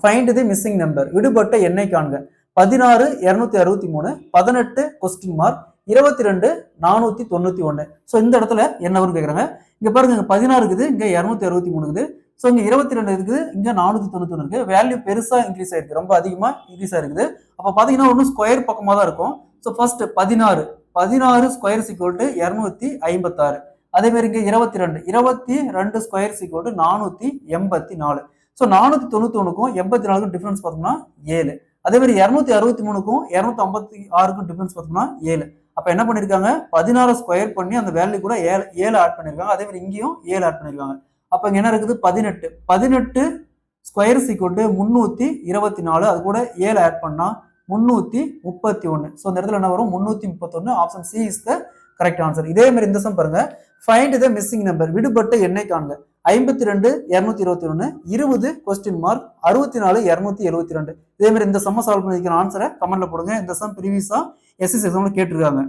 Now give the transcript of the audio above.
Find தி missing number, விடுபட்ட எண்ணை காண்க. 16 263, 18 கொஸ்டின் மார்க், 22 491. ஸோ இந்த இடத்துல என்ன வரும்னு கேட்குறாங்க. இங்க பாருங்க, இங்க 16 இருக்குது, இங்க 263 இருக்குது. ஸோ இங்க 22 இருக்குது, இங்க 491 இருக்கு. வேல்யூ பெருசா இன்க்ரீஸ் ஆயிருக்கு, ரொம்ப அதிகமா இன்க்ரீஸ் ஆயிருக்குது. அப்ப பாத்தீங்கன்னா ஒன்னும் ஸ்கொயர் பக்கமா தான் இருக்கும். So first 16 square equal to 256. அதே மாதிரி இங்க 22 ஸ்கொயர் ஈக்குவல் டு 484. ஸோ 491க்கும் 84க்கும் டிஃபரன்ஸ் பார்த்தோம்னா 7. அதே மாதிரி 263க்கும் 256க்கும் டிஃபரன்ஸ் பார்த்தோம்னா 7. அப்ப என்ன பண்ணிருக்காங்க, 16 ஸ்கொயர் பண்ணி அந்த வேல்யூ கூட 7 ஆட் பண்ணிருக்காங்க. அதே மாதிரி இங்கேயும் 7 ஆட் பண்ணிருக்காங்க. அப்ப இங்க என்ன இருக்குது, 18 ஸ்கொயர் ஈக்குவல் டு 324. அது கூட 7 ஆட் பண்ணா 331. ஸோ இந்த இடத்துல என்ன வரும், 331. Option C is the correct answer. இதே மாதிரி இந்த சம் பாருங்க, ஃபைண்ட் த மிஸ்ஸிங் நம்பர், விடுபட்ட எண்ணை காண்க. 52 221, 20 கொஸ்டின் மார்க், 64 272. இதே மாதிரி இந்த சம்ம சால்வ் பண்ணிக்கிற ஆன்சரை கமெண்ட்ல போடுங்க. இந்த சம் ப்ரீவியஸா எஸ்எஸ் எக்ஸாம்ல கேட்டிருக்காங்க.